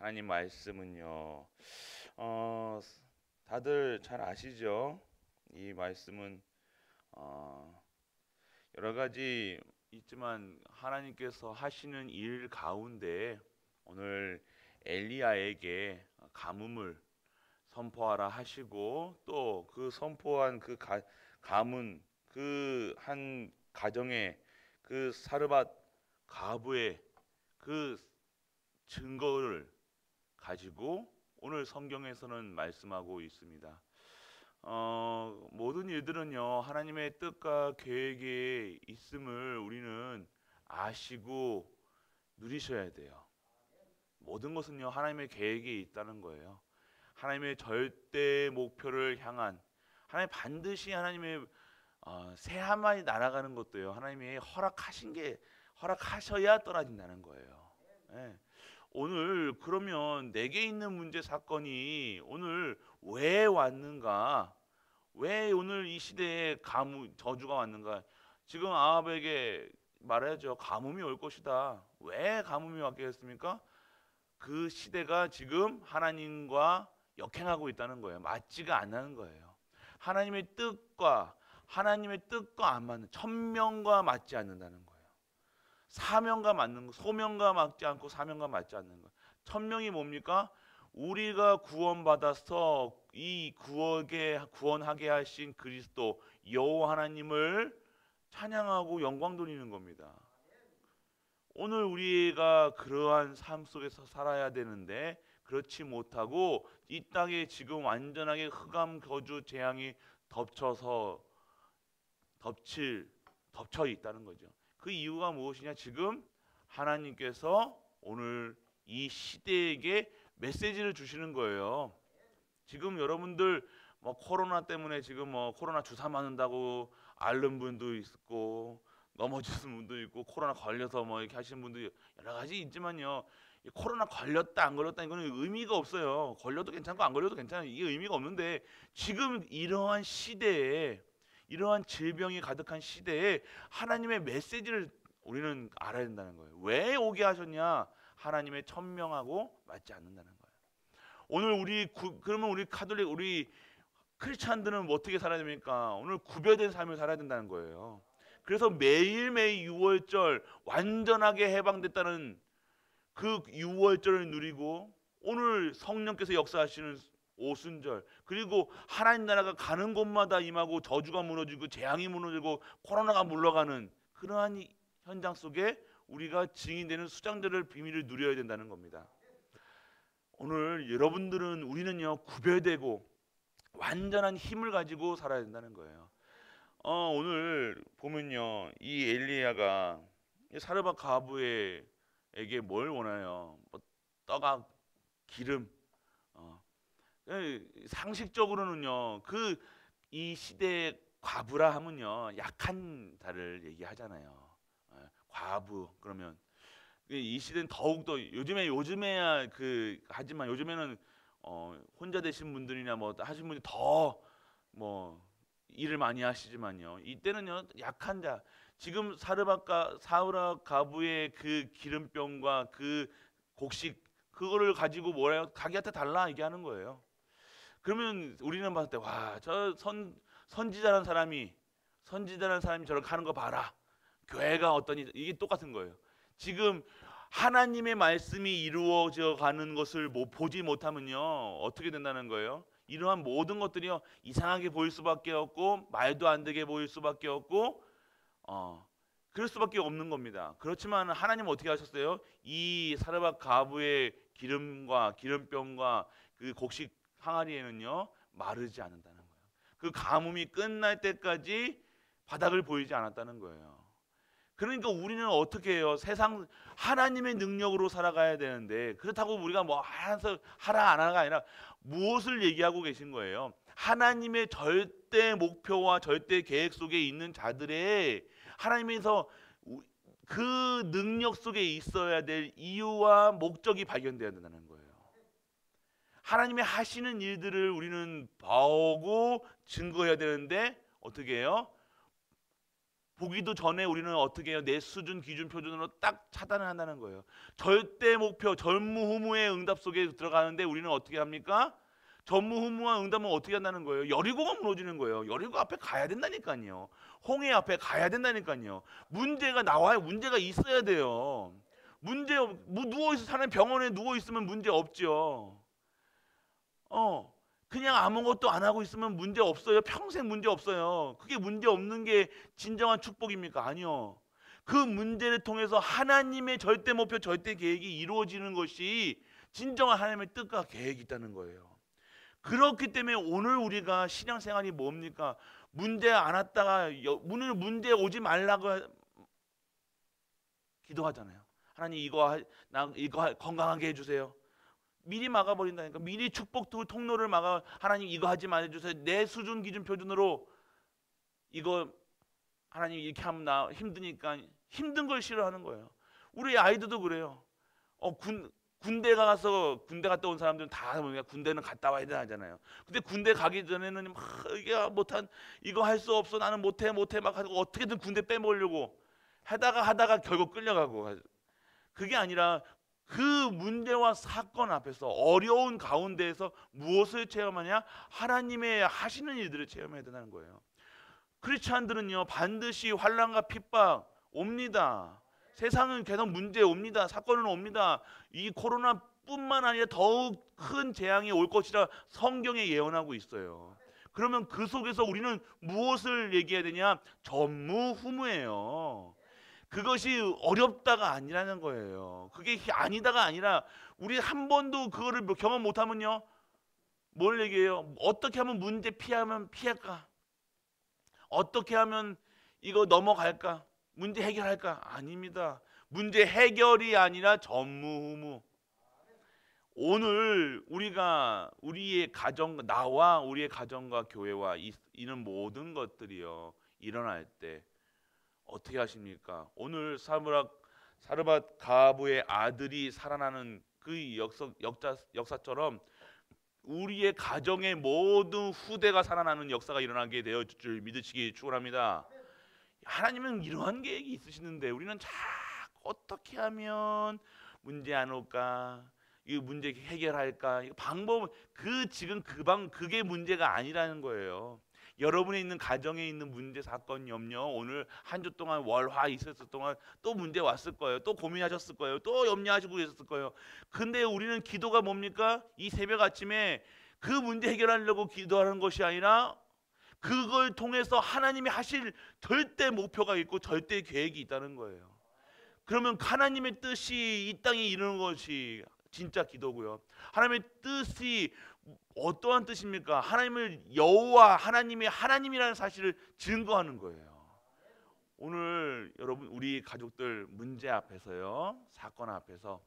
하나님 말씀은요. 어, 다들 잘 아시죠? 이 말씀은 어, 여러 가지 있지만 하나님께서 하시는 일 가운데 오늘 엘리야에게 가뭄을 선포하라 하시고 또 그 선포한 그 가문 그 한 가정의 그 사르밧 가부의 그 증거를 가지고 오늘 성경에서는 말씀하고 있습니다. 모든 일들은요 하나님의 뜻과 계획에 있음을 우리는 아시고 누리셔야 돼요. 모든 것은요 하나님의 계획에 있다는 거예요. 하나님의 절대 목표를 향한 하나님 반드시 하나님의 새하만이 날아가는 것도요 하나님이 허락하신 게 허락하셔야 떨어진다는 거예요. 예. 오늘 그러면 내게 있는 문제 사건이 오늘 왜 왔는가? 왜 오늘 이 시대에 가뭄 저주가 왔는가? 지금 아합에게 말해야죠. 가뭄이 올 것이다. 왜 가뭄이 왔겠습니까? 그 시대가 지금 하나님과 역행하고 있다는 거예요. 맞지가 않는 거예요. 하나님의 뜻과 안 맞는 천명과 맞지 않는다는 거예요. 사명과 맞는 거, 소명과 맞지 않고 사명과 맞지 않는 거. 천명이 뭡니까? 우리가 구원받아서 이 구원하게 하신 그리스도 여호와 하나님을 찬양하고 영광 돌리는 겁니다. 오늘 우리가 그러한 삶 속에서 살아야 되는데 그렇지 못하고 이 땅에 지금 완전하게 흑암 거주 재앙이 덮쳐서 덮쳐 있다는 거죠. 그 이유가 무엇이냐? 지금 하나님께서 오늘 이 시대에게 메시지를 주시는 거예요. 지금 여러분들 뭐 코로나 때문에 지금 뭐 코로나 주사 맞는다고 앓는 분도 있고 넘어지는 분도 있고 코로나 걸려서 뭐 이렇게 하시는 분도 여러 가지 있지만요. 이 코로나 걸렸다 안 걸렸다 이거는 의미가 없어요. 걸려도 괜찮고 안 걸려도 괜찮아요. 이게 의미가 없는데 지금 이러한 시대에 이러한 질병이 가득한 시대에 하나님의 메시지를 우리는 알아야 된다는 거예요. 왜 오게 하셨냐? 하나님의 천명하고 맞지 않는다는 거예요. 오늘 그러면 우리 카톨릭 우리 크리스찬들은 어떻게 살아야 됩니까? 오늘 구별된 삶을 살아야 된다는 거예요. 그래서 매일매일 유월절 완전하게 해방됐다는 그 유월절을 누리고 오늘 성령께서 역사하시는 오순절 그리고 하나님 나라가 가는 곳마다 임하고 저주가 무너지고 재앙이 무너지고 코로나가 물러가는 그러한 현장 속에 우리가 증인되는 수장들을 비밀을 누려야 된다는 겁니다. 오늘 여러분들은 우리는요 구별되고 완전한 힘을 가지고 살아야 된다는 거예요. 오늘 보면요 이 엘리야가 사르밧 가부에게 뭘 원해요? 뭐 떡과 기름. 상식적으로는요 그 이 시대의 과부라 하면요 약한 자를 얘기하잖아요. 과부 그러면 이 시대는 더욱더 요즘에야 하지만 요즘에는 혼자 되신 분들이나 뭐 하신 분이 더 뭐 일을 많이 하시지만요 이때는요 약한 자 지금 사르밧 가부의 그 기름병과 그 곡식 그거를 가지고 뭐래요? 자기한테 달라 얘기하는 거예요. 그러면 우리는 봤을 때 와 저 선지자라는 사람이 저렇게 하는 거 봐라. 교회가 어떠니 이게 똑같은 거예요. 지금 하나님의 말씀이 이루어져 가는 것을 보지 못하면요 어떻게 된다는 거예요? 이러한 모든 것들이요 이상하게 보일 수밖에 없고 말도 안 되게 보일 수밖에 없고 그럴 수밖에 없는 겁니다. 그렇지만 하나님은 어떻게 하셨어요? 이 사르밧 가부의 기름과 기름병과 그 곡식 항아리에는요 마르지 않는다는 거예요. 그 가뭄이 끝날 때까지 바닥을 보이지 않았다는 거예요. 그러니까 우리는 어떻게 해요? 세상 하나님의 능력으로 살아가야 되는데 그렇다고 우리가 뭐 하라 안 하라가 아니라 무엇을 얘기하고 계신 거예요? 하나님의 절대 목표와 절대 계획 속에 있는 자들의 하나님에서 그 능력 속에 있어야 될 이유와 목적이 발견되어야 된다는 거예요. 하나님의 하시는 일들을 우리는 보고 증거해야 되는데 어떻게 해요? 보기도 전에 우리는 어떻게 해요? 내 수준, 기준, 표준으로 딱 차단을 한다는 거예요. 절대 목표, 전무후무의 응답 속에 들어가는데 우리는 어떻게 합니까? 전무후무한 응답은 어떻게 한다는 거예요? 여리고가 무너지는 거예요. 여리고 앞에 가야 된다니까요. 홍해 앞에 가야 된다니까요. 문제가 나와요. 문제가 있어야 돼요. 문제 뭐 누워있어 사는 병원에 누워있으면 문제 없죠. 그냥 아무것도 안 하고 있으면 문제 없어요. 평생 문제 없어요. 그게 문제 없는 게 진정한 축복입니까? 아니요. 그 문제를 통해서 하나님의 절대 목표, 절대 계획이 이루어지는 것이 진정한 하나님의 뜻과 계획이 있다는 거예요. 그렇기 때문에 오늘 우리가 신앙생활이 뭡니까? 문제 안 왔다가 문제 오지 말라고 기도하잖아요. 하나님 이거 건강하게 해주세요. 미리 막아버린다니까. 미리 축복 통로를 막아. 하나님 이거 하지 말아주세요. 내 수준 기준 표준으로 이거 하나님 이렇게 하면 나 힘드니까 힘든 걸 싫어하는 거예요. 우리 아이들도 그래요. 군대 갔다 온 사람들은 다 군대는 갔다 와야 되잖아요. 근데 군대 가기 전에는 막 이게 못한 이거 할 수 없어 나는 못해 막 하고 어떻게든 군대 빼먹으려고 하다가 결국 끌려가고. 그게 아니라 그 문제와 사건 앞에서 어려운 가운데에서 무엇을 체험하냐? 하나님의 하시는 일들을 체험해야 된다는 거예요. 크리스찬들은요 반드시 환난과 핍박 옵니다. 세상은 계속 문제 옵니다. 사건은 옵니다. 이 코로나뿐만 아니라 더욱 큰 재앙이 올 것이라 성경에 예언하고 있어요. 그러면 그 속에서 우리는 무엇을 얘기해야 되냐? 전무후무예요. 그것이 어렵다가 아니라는 거예요. 그게 아니다가 아니라 우리 한 번도 그거를 경험 못하면요 뭘 얘기해요? 어떻게 하면 문제 피할까? 어떻게 하면 이거 넘어갈까? 문제 해결할까? 아닙니다. 문제 해결이 아니라 전무후무. 오늘 우리가 우리의 가정, 나와 우리의 가정과 교회와 이런 모든 것들이요 일어날 때 어떻게 하십니까? 오늘 사르밧 가부의 아들이 살아나는 그 역사처럼 우리의 가정의 모든 후대가 살아나는 역사가 일어나게 되어 줄 믿으시기 축원합니다. 하나님은 이러한 계획이 있으시는데 우리는 자꾸 어떻게 하면 문제 안 올까? 이 문제 해결할까? 방법 그게 문제가 아니라는 거예요. 여러분에 있는 가정에 있는 문제, 사건, 염려, 오늘 한 주 동안 월화 있었을 동안 또 문제 왔을 거예요. 또 고민하셨을 거예요. 또 염려하시고 계셨을 거예요. 근데 우리는 기도가 뭡니까? 이 새벽 아침에 그 문제 해결하려고 기도하는 것이 아니라 그걸 통해서 하나님이 하실 절대 목표가 있고 절대 계획이 있다는 거예요. 그러면 하나님의 뜻이 이 땅에 이루는 것이 진짜 기도고요. 하나님의 뜻이 어떠한 뜻입니까? 하나님을 여호와 하나님이라는 사실을 증거하는 거예요. 오늘 여러분 우리 가족들 문제 앞에서요, 사건 앞에서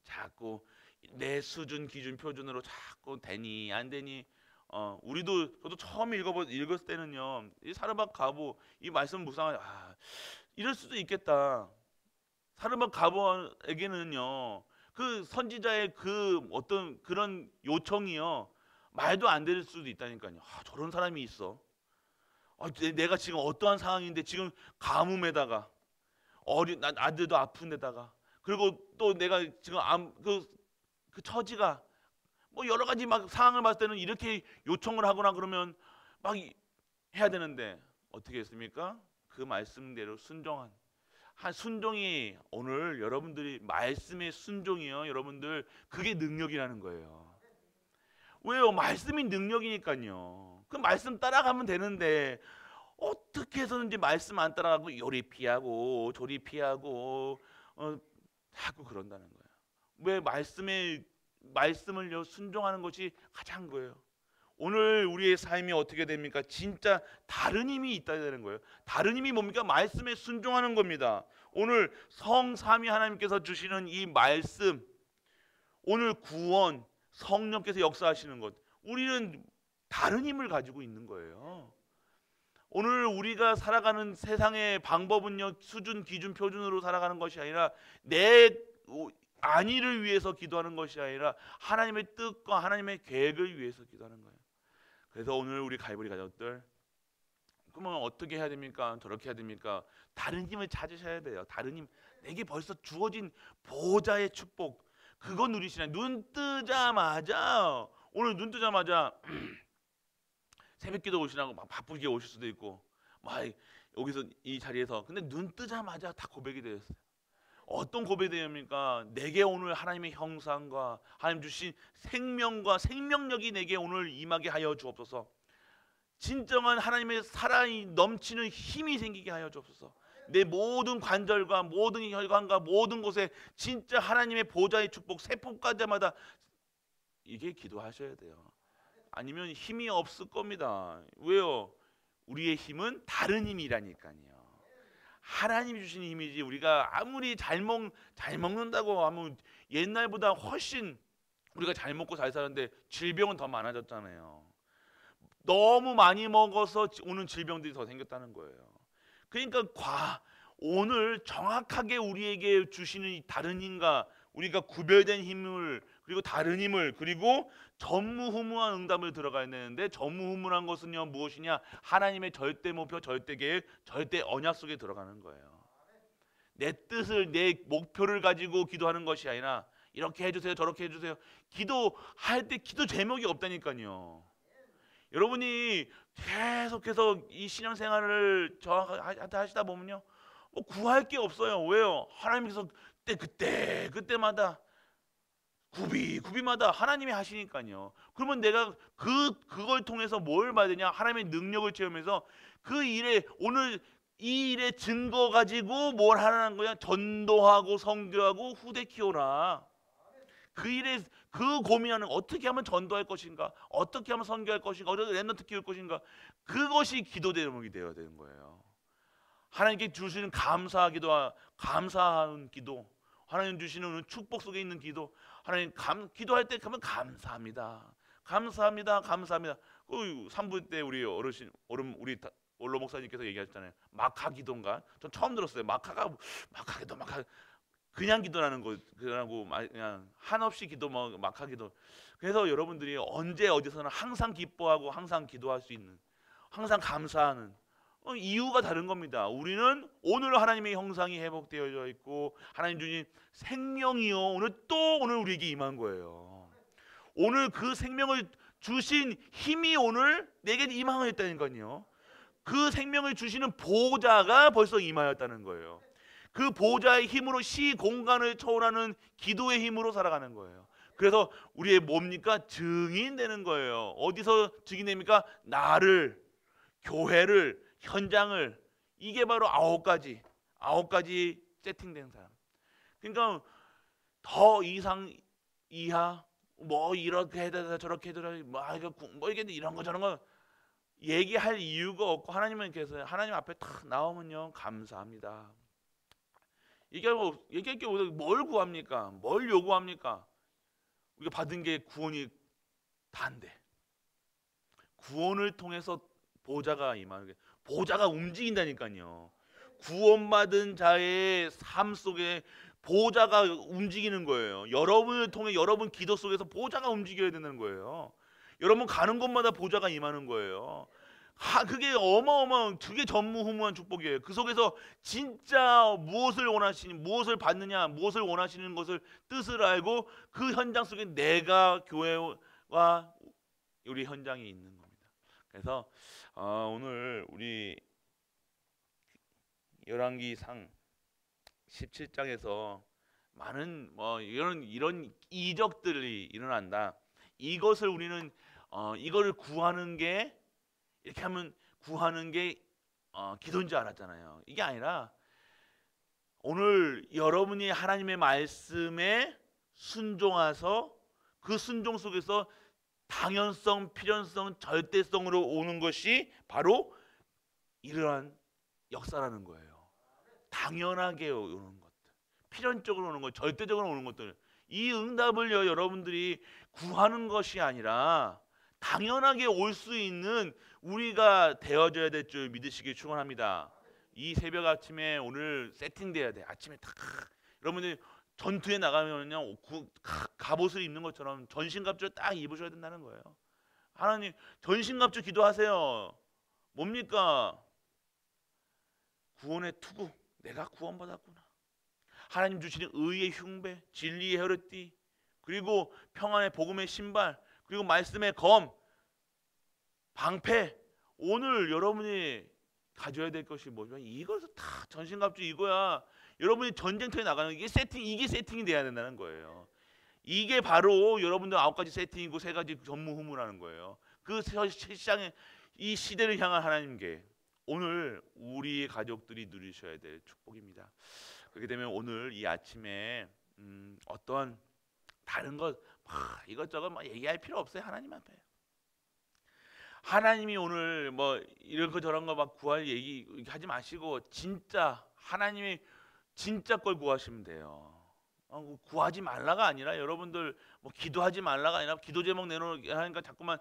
자꾸 내 수준 기준 표준으로 자꾸 되니 안 되니 저도 처음 읽었을 때는요 이 사르밧 가부 이 말씀 묵상하니 이럴 수도 있겠다. 사르밧 가부에게는요 그 선지자의 그 어떤 그런 요청이요 말도 안 될 수도 있다니까요. 저런 사람이 있어. 내가 지금 어떠한 상황인데 지금 가뭄에다가 아들도 아픈데다가 그리고 또 내가 지금 그 처지가 뭐 여러 가지 막 상황을 봤을 때는 이렇게 요청을 하거나 그러면 막 해야 되는데 어떻게 했습니까? 그 말씀대로 순종이 오늘 여러분들이 말씀의 순종이요 여러분들 그게 능력이라는 거예요. 왜요? 말씀이 능력이니까요. 그 말씀 따라가면 되는데 어떻게 해서든지 말씀 안 따라가고 요리 피하고 조리 피하고 자꾸 그런다는 거예요. 왜 말씀을 순종하는 것이 가장 거예요. 오늘 우리의 삶이 어떻게 됩니까? 진짜 다른 힘이 있다는 거예요. 다른 힘이 뭡니까? 말씀에 순종하는 겁니다. 오늘 성삼위 하나님께서 주시는 이 말씀, 오늘 구원, 성령께서 역사하시는 것, 우리는 다른 힘을 가지고 있는 거예요. 오늘 우리가 살아가는 세상의 방법은요 수준, 기준, 표준으로 살아가는 것이 아니라 내 안위를 위해서 기도하는 것이 아니라 하나님의 뜻과 하나님의 계획을 위해서 기도하는 거예요. 그래서 오늘 우리 갈보리 가족들 그러면 어떻게 해야 됩니까? 저렇게 해야 됩니까? 다른 힘을 찾으셔야 돼요. 다른 힘. 내게 벌써 주어진 보좌의 축복 그거 누리시나. 눈 뜨자마자 오늘 눈 뜨자마자 새벽기도 오시라고 막 바쁘게 오실 수도 있고 막 여기서 이 자리에서 근데 눈 뜨자마자 다 고백이 되었어요. 어떤 고백이 됩니까? 내게 오늘 하나님의 형상과 하나님 주신 생명과 생명력이 내게 오늘 임하게 하여 주옵소서. 진정한 하나님의 살아이 넘치는 힘이 생기게 하여 주옵소서. 내 모든 관절과 모든 혈관과 모든 곳에 진짜 하나님의 보좌의 축복 세포까지마다 이게 기도하셔야 돼요. 아니면 힘이 없을 겁니다. 왜요? 우리의 힘은 다른 힘이라니까요. 하나님이 주신 힘이지 우리가 아무리 잘 먹는다고 하면 옛날보다 훨씬 우리가 잘 먹고 잘 사는데 질병은 더 많아졌잖아요. 너무 많이 먹어서 오는 질병들이 더 생겼다는 거예요. 그러니까 오늘 정확하게 우리에게 주시는 이 다른 힘과 우리가 구별된 힘을 그리고 다른 힘을 그리고 전무후무한 응답을 들어가야 되는데 전무후무한 것은요 무엇이냐? 하나님의 절대 목표, 절대 계획, 절대 언약 속에 들어가는 거예요. 내 뜻을 내 목표를 가지고 기도하는 것이 아니라 이렇게 해주세요 저렇게 해주세요. 기도할 때 기도 제목이 없다니까요. 여러분이 계속해서 이 신앙생활을 정확하게 하시다 보면요 뭐 구할 게 없어요. 왜요? 하나님께서 그때마다 구비마다 하나님이 하시니까요. 그러면 내가 그걸 통해서 뭘 받으냐? 하나님의 능력을 체험해서 그 일에 오늘 이 일의 증거 가지고 뭘 하라는 거야? 전도하고 선교하고 후대 키워라. 그 일에 그 고민하는 어떻게 하면 전도할 것인가? 어떻게 하면 선교할 것인가? 어떻게 렘넌트 키울 것인가? 그것이 기도 대목이 되어야 되는 거예요. 하나님께 주시는 감사한 기도, 하나님 주시는 축복 속에 있는 기도, 하나님 기도할 때 가면 감사합니다. 감사합니다. 감사합니다. 그 3부 때 우리 우리 원로 목사님께서 얘기하셨잖아요. 마카 기도인가? 전 처음 들었어요. 마카 기도 그냥 기도라는 거 그냥 한없이 기도 마카 기도. 그래서 여러분들이 언제 어디서나 항상 기뻐하고 항상 기도할 수 있는 항상 감사하는 이유가 다른 겁니다. 우리는 오늘 하나님의 형상이 회복되어져 있고 하나님 주신 생명이요 오늘 우리에게 임한 거예요. 오늘 그 생명을 주신 힘이 오늘 내게 임하였다니까요. 그 생명을 주시는 보좌가 벌써 임하였다는 거예요. 그 보좌의 힘으로 시 공간을 초월하는 기도의 힘으로 살아가는 거예요. 그래서 우리의 뭡니까? 증인되는 거예요. 어디서 증인됩니까? 나를, 교회를, 현장을. 이게 바로 9가지 세팅된 사람. 그러니까 더 이상 이하 뭐 이렇게 해야 저렇게 해야 뭐 이게 이런 거 저런 거 얘기할 이유가 없고 하나님 앞에 탁 나오면요 감사합니다. 얘기할 게 뭘 구합니까? 뭘 요구합니까? 우리가 받은 게 구원이 다인데 구원을 통해서 보좌가 임하는 게 보좌가 움직인다니까요. 구원받은 자의 삶 속에 보좌가 움직이는 거예요. 여러분을 통해 여러분 기도 속에서 보좌가 움직여야 되는 거예요. 여러분 가는 곳마다 보좌가 임하는 거예요. 그게 어마어마한 그게 전무후무한 축복이에요. 그 속에서 진짜 무엇을 받느냐, 무엇을 원하시는 것을 뜻을 알고 그 현장 속에 내가 교회와 우리 현장에 있는 겁니다. 그래서 오늘 우리 열왕기상 17장에서 많은 이런 이적들이 일어난다. 이것을 우리는 이거를 구하는 게 이렇게 하면 구하는 게 기도인 줄 알았잖아요. 이게 아니라 오늘 여러분이 하나님의 말씀에 순종해서 그 순종 속에서 당연성, 필연성, 절대성으로 오는 것이 바로 이러한 역사라는 거예요. 당연하게 오는 것들, 필연적으로 오는 것, 절대적으로 오는 것들. 이 응답을요 여러분들이 구하는 것이 아니라 당연하게 올 수 있는 우리가 되어져야 될 줄 믿으시길 축원합니다. 이 새벽 아침에 오늘 세팅돼야 돼. 아침에 딱 여러분들 전투에 나가면요 갑옷을 입는 것처럼 전신갑주를 딱 입으셔야 된다는 거예요. 하나님 전신갑주 기도하세요. 뭡니까? 구원의 투구. 내가 구원받았구나. 하나님 주시는 의의 흉배, 진리의 혈띠, 그리고 평안의 복음의 신발, 그리고 말씀의 검, 방패. 오늘 여러분이 가져야 될 것이 뭐냐면 이것을 다 전신갑주 이거야. 여러분이 전쟁터에 나가는 이게 세팅이 돼야 된다는 거예요. 이게 바로 여러분들 9가지 세팅이고 3가지 전무후무라는 거예요. 그 시장에 이 시대를 향한 하나님께 오늘 우리 가족들이 누리셔야 될 축복입니다. 그렇게 되면 오늘 이 아침에 어떤 다른 것 이것저것 얘기할 필요 없어요. 하나님 앞에. 하나님이 오늘 이런 거 저런 거 막 구할 얘기 하지 마시고 진짜 하나님이 진짜 걸 구하시면 돼요. 구하지 말라가 아니라 여러분들 기도하지 말라가 아니라 기도 제목 내놓으니까 자꾸만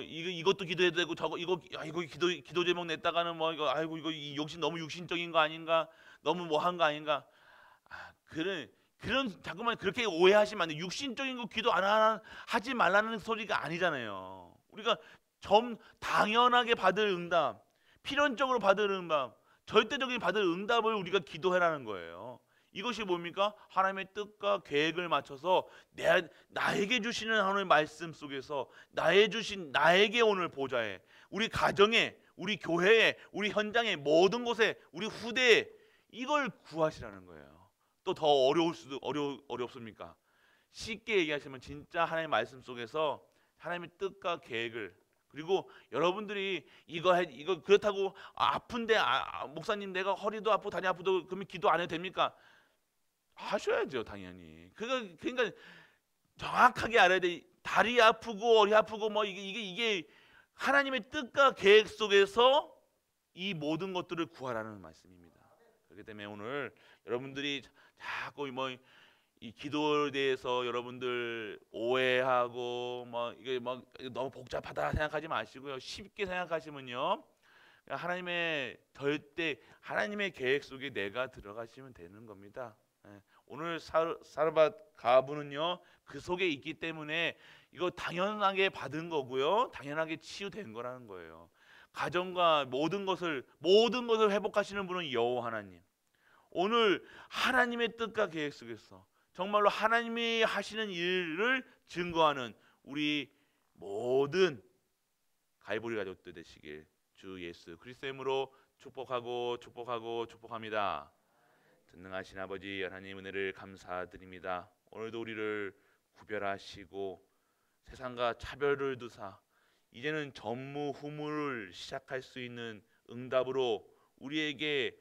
이것도 기도해도 되고 이거 기도 제목 냈다가는 이거 이 욕심 너무 육신적인 거 아닌가, 너무 한 거 아닌가. 그런 자꾸만 그렇게 오해하시면 안 돼요. 육신적인 거 기도 하지 말라는 소리가 아니잖아요. 우리가 당연하게 받을 응답, 필연적으로 받을 응답, 절대적인 받을 응답을 우리가 기도해라는 거예요. 이것이 뭡니까? 하나님의 뜻과 계획을 맞춰서 나에게 주시는 하나님의 말씀 속에서 나에게 오늘 보좌에, 우리 가정에, 우리 교회에, 우리 현장에, 모든 곳에, 우리 후대에 이걸 구하시라는 거예요. 또 더 어렵습니까? 쉽게 얘기하시면 진짜 하나님의 말씀 속에서 하나님의 뜻과 계획을, 그리고 여러분들이 이거 그렇다고 아픈데 목사님 내가 허리도 아프고 다리 아프도 그러면 기도 안 해도 됩니까? 하셔야죠, 당연히. 그러니까 정확하게 알아야 돼. 다리 아프고 허리 아프고 이게 하나님의 뜻과 계획 속에서 이 모든 것들을 구하라는 말씀입니다. 그렇기 때문에 오늘 여러분들이 자꾸 이 기도에 대해서 여러분들 오해하고 이게 너무 복잡하다 생각하지 마시고요. 쉽게 생각하시면요, 하나님의 계획 속에 내가 들어가시면 되는 겁니다. 오늘 사르밧 가부는요 그 속에 있기 때문에 이거 당연하게 받은 거고요, 당연하게 치유된 거라는 거예요. 가정과 모든 것을 회복하시는 분은 여호와 하나님. 오늘 하나님의 뜻과 계획 속에서 정말로 하나님이 하시는 일을 증거하는 우리 모든 가이보리 가족들 되시길 주 예수 그리스도의 이름으로 축복합니다. 전능하신 아버지 하나님 은혜를 감사드립니다. 오늘도 우리를 구별하시고 세상과 차별을 두사 이제는 전무후무를 시작할 수 있는 응답으로 우리에게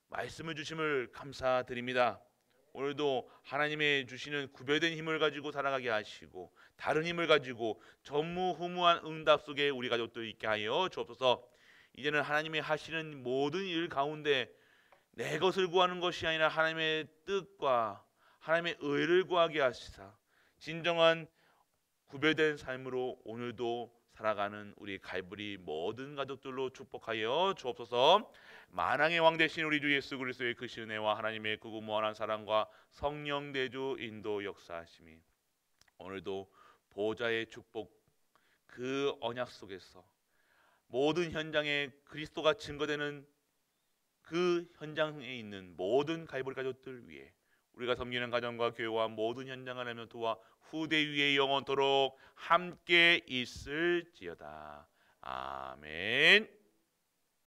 말씀을 주심을 감사드립니다. 오늘도 하나님의 주시는 구별된 힘을 가지고 살아가게 하시고 다른 힘을 가지고 전무후무한 응답 속에 우리 가족들 있게 하여 주옵소서. 이제는 하나님이 하시는 모든 일 가운데 내 것을 구하는 것이 아니라 하나님의 뜻과 하나님의 의를 구하게 하시사 진정한 구별된 삶으로 오늘도 살아가는 우리 갈보리 모든 가족들로 축복하여 주옵소서. 만왕의 왕 되신 우리 주 예수 그리스도의 그 은혜와 하나님의 그 무한한 사랑과 성령 내주 인도 역사하심이 오늘도 보좌의 축복 그 언약 속에서 모든 현장에 그리스도가 증거되는 그 현장에 있는 모든 갈보리 가족들 위해 우리가 섬기는 가정과 교회와 모든 현장을 하며 도와 후대 위에 영원토록 함께 있을지어다. 아멘.